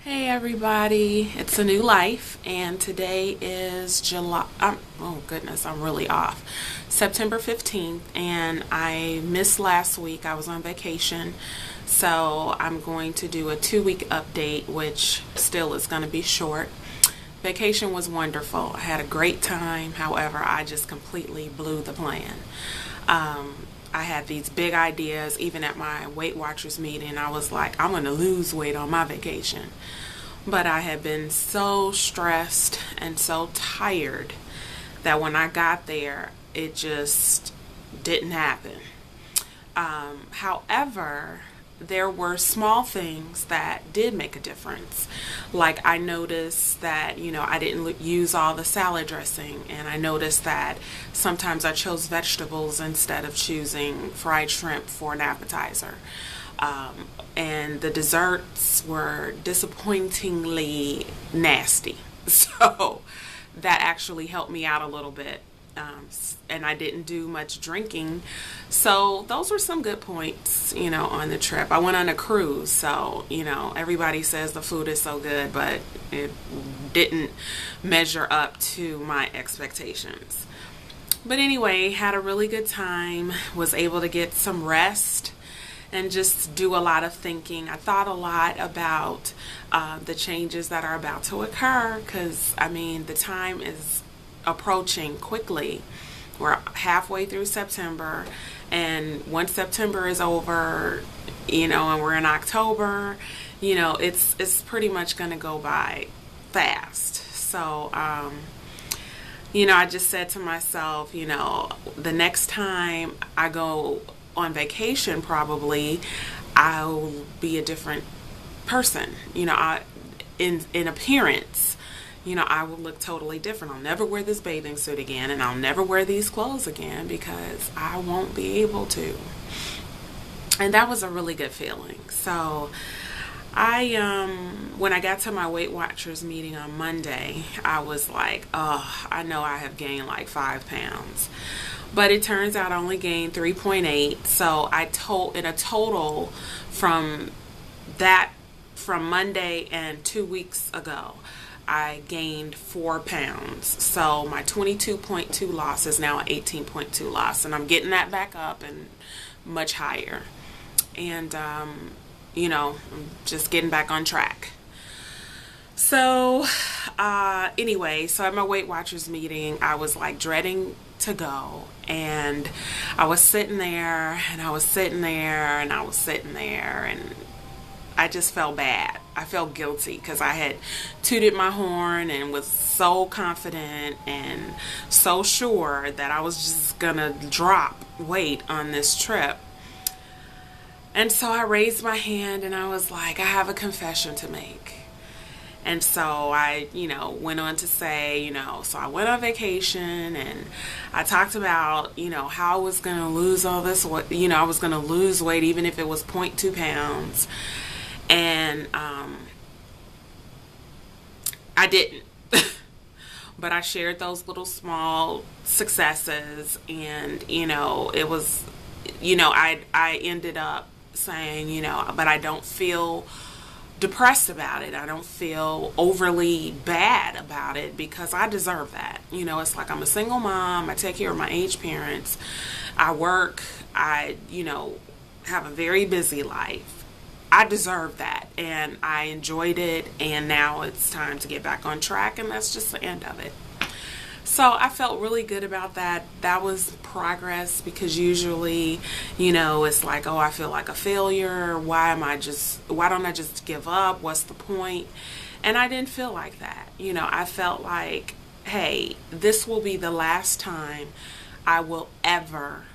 Hey everybody, it's a new life, and today is July. Oh goodness, I'm really off. September 15th, and I missed last week. I was on vacation, so I'm going to do a 2 week update, which still is going to be short. Vacation was wonderful. I had a great time. However, I just completely blew the plan. I had these big ideas. Even at my Weight Watchers meeting, I was like, I'm going to lose weight on my vacation. But I had been so stressed and so tired that when I got there, it just didn't happen. However, there were small things that did make a difference. Like I noticed that, I didn't use all the salad dressing, and I noticed that sometimes I chose vegetables instead of choosing fried shrimp for an appetizer. And the desserts were disappointingly nasty. So that actually helped me out a little bit. And I didn't do much drinking. So those were some good points, on the trip. I went on a cruise, so, everybody says the food is so good, but it didn't measure up to my expectations. But anyway, had a really good time, was able to get some rest and just do a lot of thinking. I thought a lot about the changes that are about to occur because, the time is approaching quickly. We're halfway through September, and once September is over, and we're in October, it's pretty much going to go by fast. So, I just said to myself, the next time I go on vacation, probably I'll be a different person, in appearance. I will look totally different. I'll never wear this bathing suit again, and I'll never wear these clothes again because I won't be able to. And that was a really good feeling. So when I got to my Weight Watchers meeting on Monday, I was like, oh, I know I have gained like 5 pounds. But it turns out I only gained 3.8. So in a total from Monday and 2 weeks ago, I gained 4 pounds. So my 22.2 loss is now an 18.2 loss, and I'm getting that back up and much higher. And, I'm just getting back on track. So, anyway, so at my Weight Watchers meeting, I was like dreading to go, and I was sitting there, and I was sitting there, and I was sitting there, and I just felt bad. I felt guilty because I had tooted my horn and was so confident and so sure that I was just gonna drop weight on this trip. And so I raised my hand and I was like, I have a confession to make. And so I, went on to say, so I went on vacation and I talked about, how I was going to lose all this, I was going to lose weight even if it was 0.2 pounds. And I didn't. But I shared those little small successes, and, it was, I ended up saying, but I don't feel depressed about it. I don't feel overly bad about it because I deserve that. It's like I'm a single mom. I take care of my aged parents. I work. I, have a very busy life. I deserve that, and I enjoyed it, and now it's time to get back on track, and that's just the end of it. So I felt really good about that. That was progress because usually, it's like, oh, I feel like a failure. Why don't I just give up? What's the point? And I didn't feel like that. I felt like, hey, this will be the last time I will ever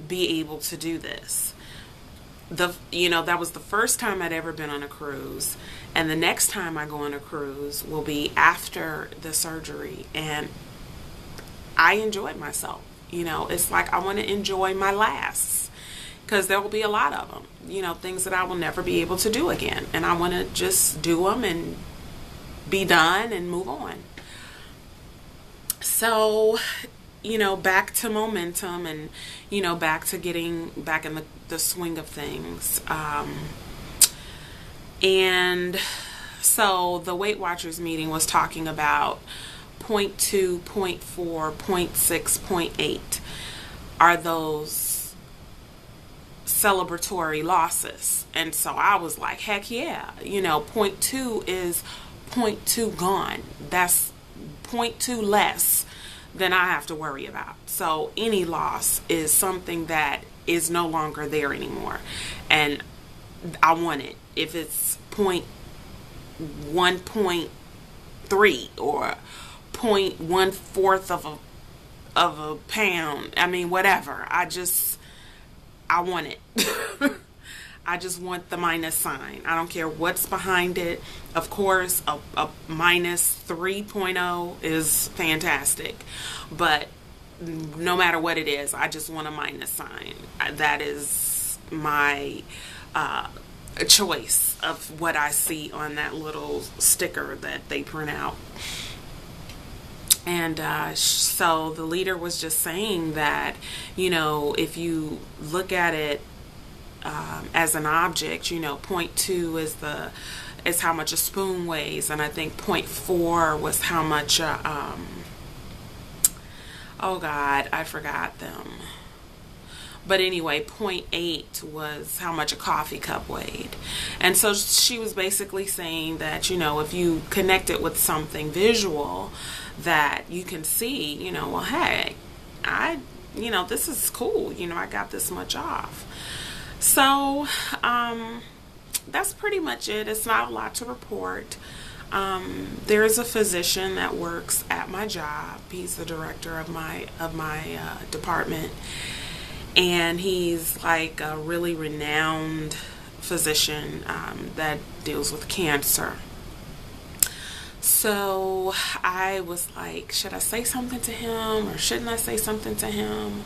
be able to do this. That was the first time I'd ever been on a cruise, and the next time I go on a cruise will be after the surgery, and I enjoyed myself. It's like I want to enjoy my lasts because there will be a lot of them, things that I will never be able to do again, and I want to just do them and be done and move on. So back to momentum and, back to getting back in the swing of things. And So the Weight Watchers meeting was talking about point 0.2, point 0.4, point 0.6, point 0.8 are those celebratory losses. And so I was like, heck yeah, point 0.2 is point 0.2 gone. That's point 0.2 less than I have to worry about. So any loss is something that is no longer there anymore. And I want it. If it's 1.3 or 0.1/4 of a pound, I mean, whatever. I want it. I just want the minus sign. I don't care what's behind it. Of course, a minus 3.0 is fantastic. But no matter what it is, I just want a minus sign. That is my choice of what I see on that little sticker that they print out. And so the leader was just saying that, if you look at it as an object, 0.2 is how much a spoon weighs, and I think 0.4 was how much oh God, I forgot them. But anyway, 0.8 was how much a coffee cup weighed. And so she was basically saying that, if you connect it with something visual that you can see, well, hey, this is cool. I got this much off. So that's pretty much it. It's not a lot to report. There is a physician that works at my job. He's the director of my department. And he's like a really renowned physician that deals with cancer. So I was like, should I say something to him or shouldn't I say something to him?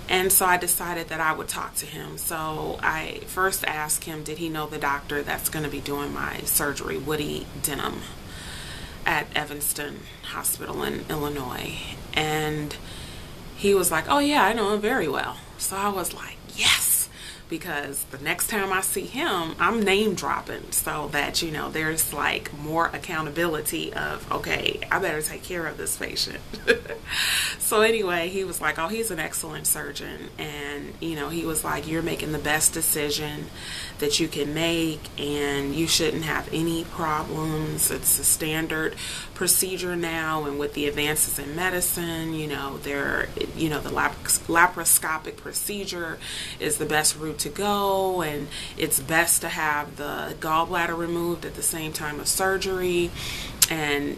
And so I decided that I would talk to him. So I first asked him, did he know the doctor that's going to be doing my surgery, Woody Denham, at Evanston Hospital in Illinois. And he was like, oh yeah, I know him very well. So I was like, yes, because the next time I see him, I'm name dropping so that, there's like more accountability of, okay, I better take care of this patient. So anyway, he was like, oh, he's an excellent surgeon. And, he was like, you're making the best decision that you can make and you shouldn't have any problems. It's a standard procedure now. And with the advances in medicine, the laparoscopic procedure is the best route to go. And it's best to have the gallbladder removed at the same time of surgery. And,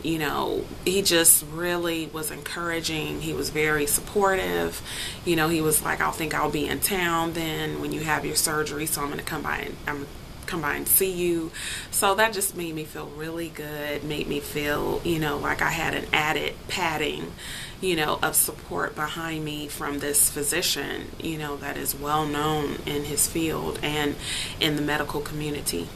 he just really was encouraging. He was very supportive. He was like, I think I'll be in town then when you have your surgery. So I'm going to come by and see you. So that just made me feel really good, made me feel, like I had an added padding, of support behind me from this physician, that is well known in his field and in the medical community.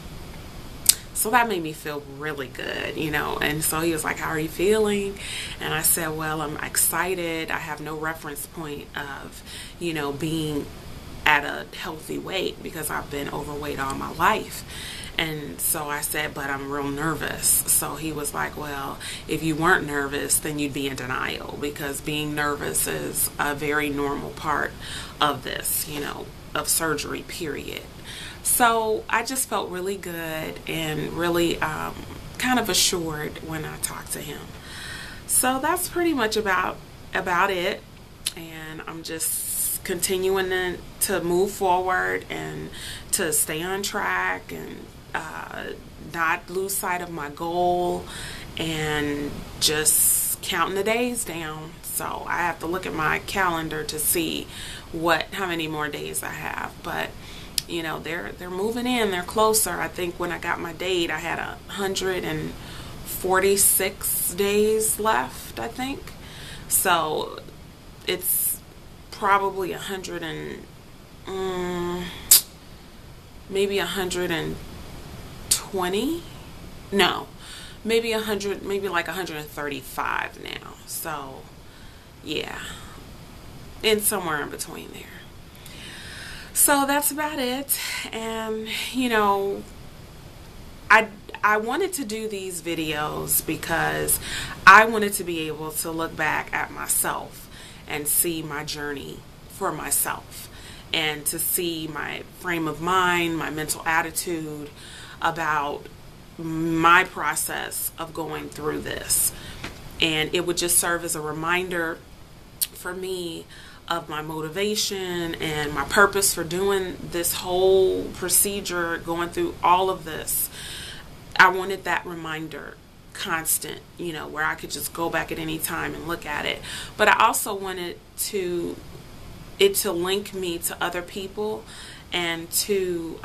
So that made me feel really good, and so he was like, how are you feeling? And I said, well, I'm excited. I have no reference point of, being at a healthy weight because I've been overweight all my life. And so I said, but I'm real nervous. So he was like, well, if you weren't nervous, then you'd be in denial because being nervous is a very normal part of this, of surgery, period. So I just felt really good and really kind of assured when I talked to him. So that's pretty much about it. And I'm just continuing to move forward and to stay on track and not lose sight of my goal and just counting the days down. So I have to look at my calendar to see how many more days I have. But they're moving in, they're closer. I think when I got my date, I had 146 days left, I think. So it's probably maybe 120. No, maybe 100, maybe like 135 now. So yeah, and somewhere in between there. So that's about it. And I wanted to do these videos because I wanted to be able to look back at myself and see my journey for myself, and to see my frame of mind, my mental attitude about my process of going through this. And it would just serve as a reminder for me of my motivation and my purpose for doing this whole procedure, going through all of this. I wanted that reminder constant, where I could just go back at any time and look at it. But I also wanted it to link me to other people, and to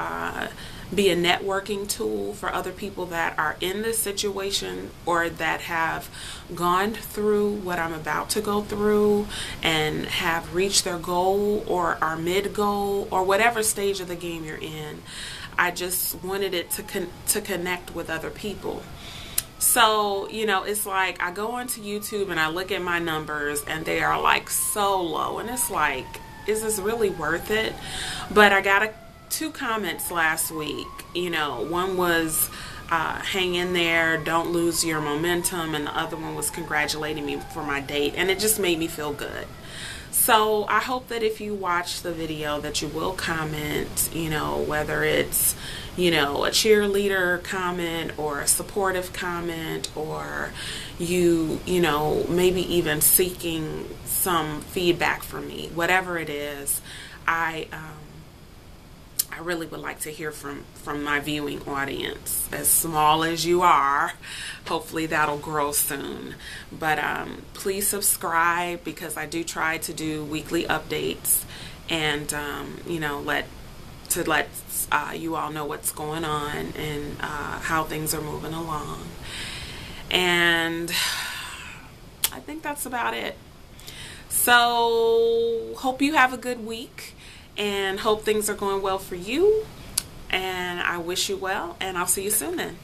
be a networking tool for other people that are in this situation, or that have gone through what I'm about to go through and have reached their goal or are mid-goal, or whatever stage of the game you're in. I just wanted it to connect with other people. So, it's like I go onto YouTube and I look at my numbers and they are like so low, and it's like, is this really worth it? But I got 2 comments last week. One was hang in there, don't lose your momentum, and the other one was congratulating me for my date, and it just made me feel good. So I hope that if you watch the video that you will comment, whether it's a cheerleader comment or a supportive comment, or you maybe even seeking some feedback from me, whatever it is. I really would like to hear from my viewing audience, as small as you are. Hopefully that'll grow soon. But please subscribe, because I do try to do weekly updates, and let you all know what's going on and how things are moving along. And I think that's about it. So hope you have a good week, and hope things are going well for you, and I wish you well, and I'll see you soon then.